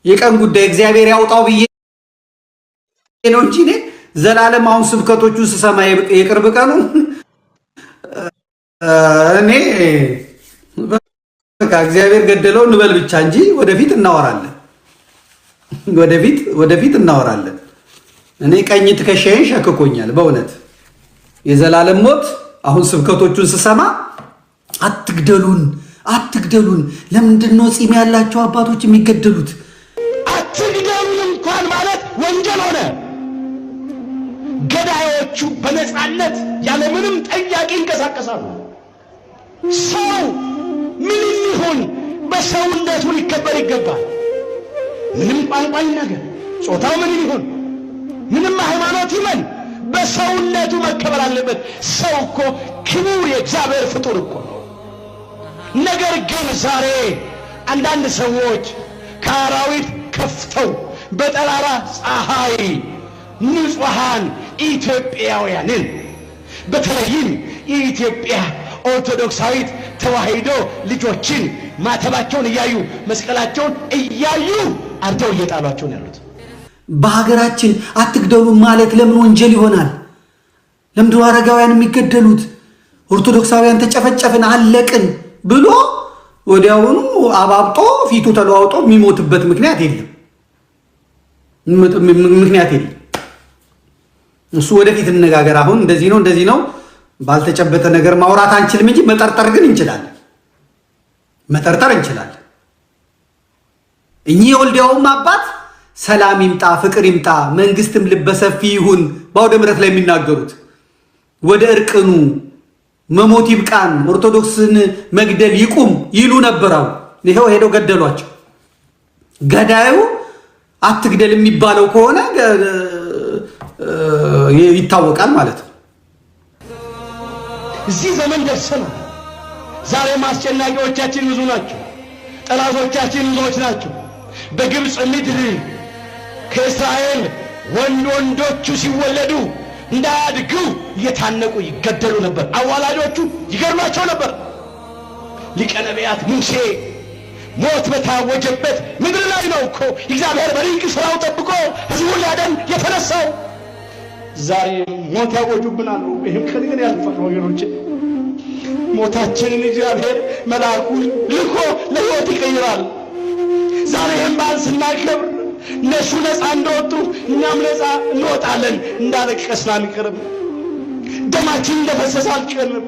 የቀን ጉዳይ እግዚአብሔር ያውጣው ብዬ ነው እንጂ እኔ ዘላለም አሁን ስብከቶቹን ስሰማ የቅርብ ቀኑ እኔ በቃ እግዚአብሔር ገደለው እንበል ብቻ እንጂ ወደፊት እናወራለን። ወደፊት እናወራለን። እኔ ቀኝ ትከሻዬን ሸክኮኛል በእውነት የዘላለም ሞት። አሁን ስብከቶቹን ስሰማ አትግደሉን ለምንድን ነው ጺም ያላቸው አባቶች የሚገደሉት? አትግደሉን እንኳን ማለት ወንጀል ሆነ። ገዳዮቹ በነፃነት ያለምንም ጠያቂ ይንቀሳቀሳሉ። ሰው ምንም ይሁን በሰውነቱ ሊከበር ይገባል። ምንም ቋንቋ ይናገር፣ ጾታው ምንም ይሁን፣ ምንም ሃይማኖት ይመን፣ በሰውነቱ መከበር አለበት። ሰው እኮ ክቡር የእግዚአብሔር ፍጡር እኮ ነው። ነገር ግን ዛሬ አንዳንድ ሰዎች ከአራዊት ከፍተው በጠራራ ፀሐይ ንጹሃን ኢትዮጵያውያንን በተለይም የኢትዮጵያ ኦርቶዶክሳዊት ተዋሕዶ ልጆችን ማተባቸውን እያዩ መስቀላቸውን እያዩ አርደው እየጣሏቸው ነው ያሉት። በሀገራችን አትግደሉ ማለት ለምን ወንጀል ይሆናል? ለምንድን ነው አረጋውያን የሚገደሉት? ኦርቶዶክሳውያን ተጨፈጨፍን አለቅን ብሎ ወዲያውኑ አባብጦ ፊቱ ተለዋውጦ የሚሞትበት ምክንያት የለም። እሱ ወደፊት እንነጋገር። አሁን እንደዚህ ነው ባልተጨበጠ ነገር ማውራት አንችልም እንጂ መጠርጠር ግን እንችላለን። እኚህ የወልዲያውም አባት ሰላም ይምጣ ፍቅር ይምጣ መንግስትም ልበሰፊ ይሁን በአውደ ምሕረት ላይ የሚናገሩት ወደ እርቅኑ መሞት ይብቃን ኦርቶዶክስን መግደል ይቁም ይሉ ነበራው። ይሄው ሄደው ገደሏቸው። ገዳዩ አትግደል የሚባለው ከሆነ ይታወቃል ማለት ነው። እዚህ ዘመን ደርሰናል። ዛሬ አስጨናቂዎቻችን ብዙ ናቸው። ጠላቶቻችን ብዙዎች ናቸው። በግብፅ ምድር ከእስራኤል ወንዶቹ ሲወለዱ እንዳያድጉ እየታነቁ ይገደሉ ነበር። አዋላጆቹ ይገርማቸው ነበር። ሊቀ ነቢያት ሙሴ ሞት በታወጀበት ምድር ላይ ነው እኮ እግዚአብሔር በድንቅ ስራው ጠብቆ ሕዝቡን ሊያድን የተነሳው። ዛሬ ሞት ያወጁብናል። ይህም ከዚህ ያልፋል ወገኖቼ። ሞታችንን እግዚአብሔር መልአኩን ልኮ ለሕይወት ይቀይራል። ዛሬ ይህም በዓል ስናከብር እነሱ ነፃ እንደወጡ እኛም ነፃ እንወጣለን። እንዳለቀስን አንቀርም። ደማችን እንደፈሰሰ አልቀርም።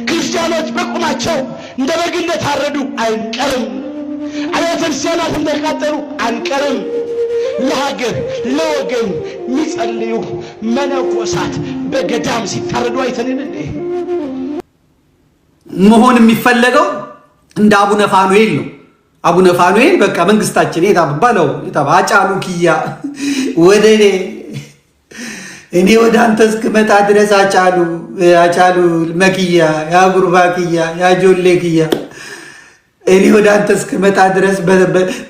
ክርስቲያኖች በቁማቸው እንደ በግ እንደታረዱ አንቀርም። አብያተ ክርስቲያናት እንደቃጠሉ አንቀርም። ለሀገር ለወገን የሚጸልዩ መነኮሳት በገዳም ሲታረዱ አይተንን እንዴ? መሆን የሚፈለገው እንደ አቡነ ፋኑኤል ነው። አቡነ ፋኑኤል በቃ መንግስታችን የታባለው አጫሉ ኪያ ወደ እኔ ወደ አንተ እስክመጣ ድረስ አጫሉ መኪያ ያጉርባ ኪያ ያጆሌ ኪያ እኔ ወደ አንተ እስክመጣ ድረስ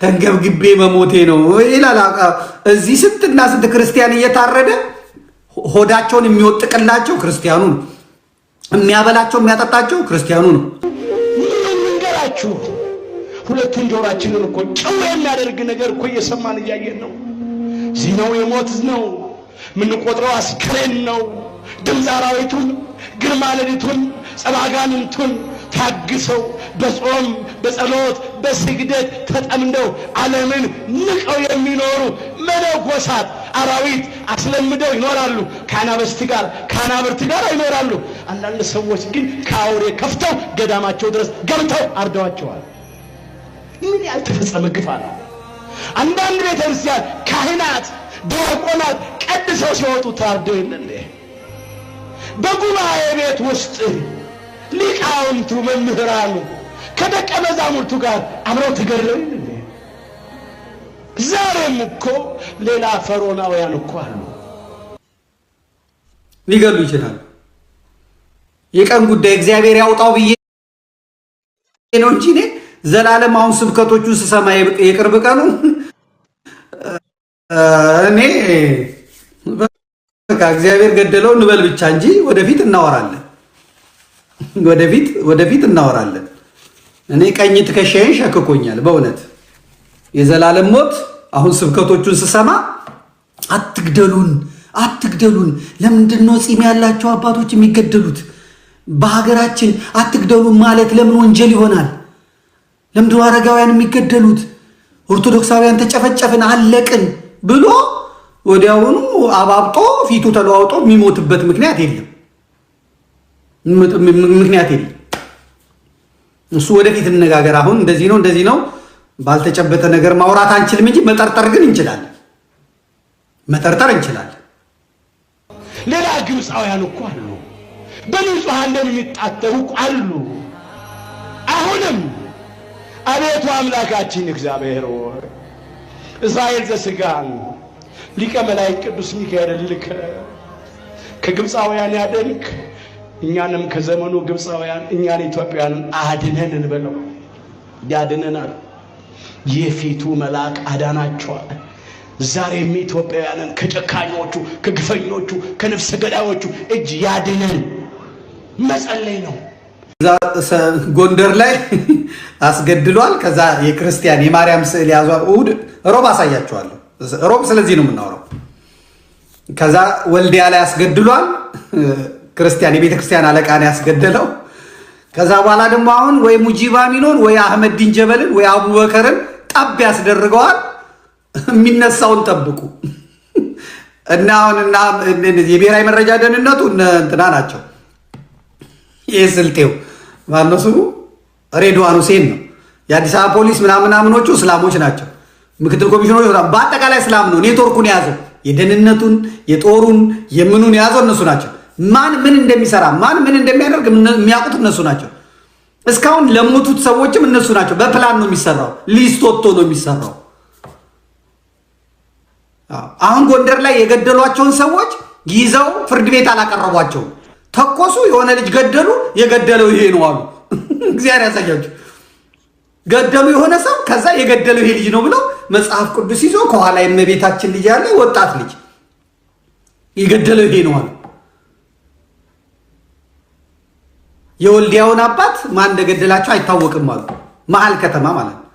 ተንገብግቤ መሞቴ ነው ይላል። እዚህ ስንትና ስንት ክርስቲያን እየታረደ ሆዳቸውን የሚወጥቅላቸው ክርስቲያኑ ነው። የሚያበላቸው የሚያጠጣቸው ክርስቲያኑ ነው። ምንገራችሁ ሁለቱን ጆሮአችንን እኮ ጨው የሚያደርግ ነገር እኮ እየሰማን እያየን ነው። እዚህ ነው የሞት ነው ምንቆጥረው አስክሬን ነው። ድምፅ አራዊቱን ግርማ ሌሊቱን ጸባጋንንቱን ታግሰው በጾም በጸሎት በስግደት ተጠምደው ዓለምን ንቀው የሚኖሩ መነኮሳት አራዊት አስለምደው ይኖራሉ። ከአናብርት ጋር ይኖራሉ። አንዳንድ ሰዎች ግን ከአውሬ ከፍተው ገዳማቸው ድረስ ገብተው አርደዋቸዋል። ምን ያልተፈጸመ ግፍ አለ? አንዳንድ ቤተክርስቲያን ካህናት ዲያቆናት ቀድሰው ሲወጡ ታርደው የለ እንዴ? በጉባኤ ቤት ውስጥ ሊቃውንቱ መምህራኑ ከደቀ መዛሙርቱ ጋር አብረው ተገድለው የለ እንዴ? ዛሬም እኮ ሌላ ፈሮናውያን እኮ አሉ። ሊገሉ ይችላሉ። የቀን ጉዳይ እግዚአብሔር ያውጣው ብዬ ነው እንጂ እኔ ዘላለም አሁን ስብከቶቹን ስሰማ የቅርብ ቀኑ እኔ በቃ እግዚአብሔር ገደለው እንበል ብቻ እንጂ ወደፊት እናወራለን። እኔ ቀኝ ትከሻዬን ሸክኮኛል በእውነት የዘላለም ሞት አሁን ስብከቶቹን ስሰማ አትግደሉን ለምንድነው ጺም ያላቸው አባቶች የሚገደሉት በሀገራችን አትግደሉን ማለት ለምን ወንጀል ይሆናል ለምንድነው አረጋውያን የሚገደሉት ኦርቶዶክሳውያን ተጨፈጨፈን አለቅን ብሎ ወዲያውኑ አባብጦ ፊቱ ተለዋውጦ የሚሞትበት ምክንያት የለም እሱ ወደፊት እንነጋገር አሁን እንደዚህ ነው ባልተጨበጠ ነገር ማውራት አንችልም እንጂ መጠርጠር ግን እንችላለን ሌላ ግብፃውያን እኮ አሉ በንጹሃን የሚጣጠሩ አሉ አሁንም አቤቱ አምላካችን እግዚአብሔር ሆይ እስራኤል ዘሥጋን ሊቀ መላእክት ቅዱስ ሚካኤል ልከ ከግብፃውያን ያደንክ እኛንም ከዘመኑ ግብፃውያን እኛን ኢትዮጵያውያን አድነን እንበለው ያድነናል የፊቱ መልአክ አዳናቸዋል ዛሬም ኢትዮጵያውያንን ከጨካኞቹ ከግፈኞቹ ከነፍሰ ገዳዮቹ እጅ ያድነን መጸለይ ነው ጎንደር ላይ አስገድሏል ከዛ የክርስቲያን የማርያም ስዕል ያዟል ሮብ አሳያቸዋለሁ ሮብ ስለዚህ ነው የምናወራው ከዛ ወልዲያ ላይ አስገድሏል ክርስቲያን የቤተ ክርስቲያን አለቃን ያስገደለው ከዛ በኋላ ደግሞ አሁን ወይ ሙጂባ ሚኖን ወይ አህመድ ዲን ጀበልን ወይ አቡበከርን ጠብ ያስደርገዋል የሚነሳውን ጠብቁ እና አሁንና የብሔራዊ መረጃ ደህንነቱ እንትና ናቸው የስልጤው ማነው ስሙ ሬድዋን ሁሴን ነው የአዲስ አበባ ፖሊስ ምናምኖቹ እስላሞች ናቸው ምክትል ኮሚሽነሩ በአጠቃላይ እስላም ነው ኔትወርኩን ያዘው የደህንነቱን የጦሩን የምኑን ያዘው እነሱ ናቸው ማን ምን እንደሚሰራ ማን ምን እንደሚያደርግ የሚያውቁት እነሱ ናቸው እስካሁን ለሞቱት ሰዎችም እነሱ ናቸው በፕላን ነው የሚሰራው ሊስት ወጥቶ ነው የሚሰራው አሁን ጎንደር ላይ የገደሏቸውን ሰዎች ይዘው ፍርድ ቤት አላቀረቧቸውም ተቆሱ የሆነ ልጅ ገደሉ የገደለው ይሄ ነው አሉ እግዚአብሔር ያሳያችሁ ገደሉ የሆነ ሰው ከዛ የገደለው ይሄ ልጅ ነው ብለው መጽሐፍ ቅዱስ ይዞ ከኋላ የእመቤታችን ልጅ ያለ ወጣት ልጅ የገደለው ይሄ ነው አሉ የወልዲያውን አባት ማን እንደገደላቸው አይታወቅም አሉ መሃል ከተማ ማለት ነው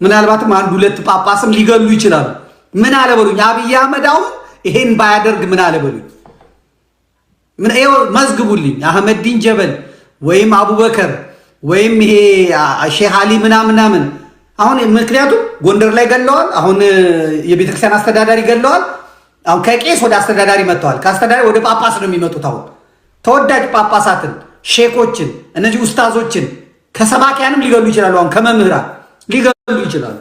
ምናልባትም አንድ ሁለት ጳጳስም ሊገሉ ይችላሉ ምን አለ በሉኝ አብይ አህመድ አሁን ይሄን ባያደርግ ምን አለ በሉኝ ምን አይው መዝግቡልኝ አህመድ ዲን ጀበል ወይም አቡበከር ወይም ይሄ ሼህ አሊ ምናምን አሁን ምክንያቱም ጎንደር ላይ ገለዋል አሁን የቤተክርስቲያን አስተዳዳሪ ገለዋል አሁን ከቄስ ወደ አስተዳዳሪ መጥተዋል ከአስተዳዳሪ ወደ ጳጳስ ነው የሚመጡት አሁን ተወዳጅ ጳጳሳትን ሼኮችን እነዚህ ኡስታዞችን ከሰባኪያንም ሊገሉ ይችላሉ አሁን ከመምህራን ሊገሉ ይችላሉ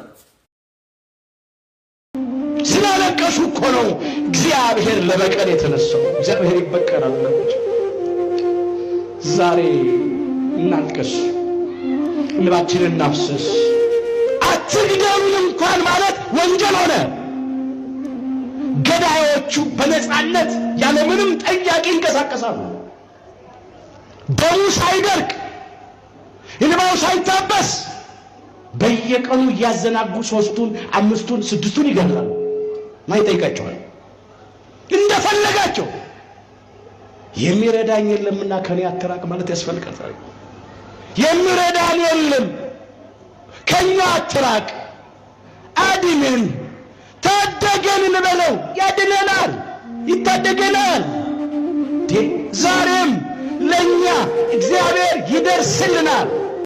ስላለቀሱ እኮ ነው እግዚአብሔር ለበቀል የተነሳው እግዚአብሔር ይበቀላል ዛሬ እናልቅስ ልባችንን እናፍስስ አትግደሉን እንኳን ማለት ወንጀል ሆነ ገዳዮቹ በነፃነት ያለምንም ጠያቂ ይንቀሳቀሳሉ ደሙ ሳይደርቅ እንባው ሳይታበስ በየቀኑ እያዘናጉ 3ቱን 5ቱን 6ቱን ይገድላሉ ማይጠይቃቸዋል እንደፈለጋቸው የሚረዳኝ የለምና ከኔ አትራቅ ማለት ያስፈልጋል የሚረዳን የለም ከኛ አትራቅ አድነን ታደገን እንበለው ያድነናል ይታደገናል ዛሬም ለኛ እግዚአብሔር ይደርስልናል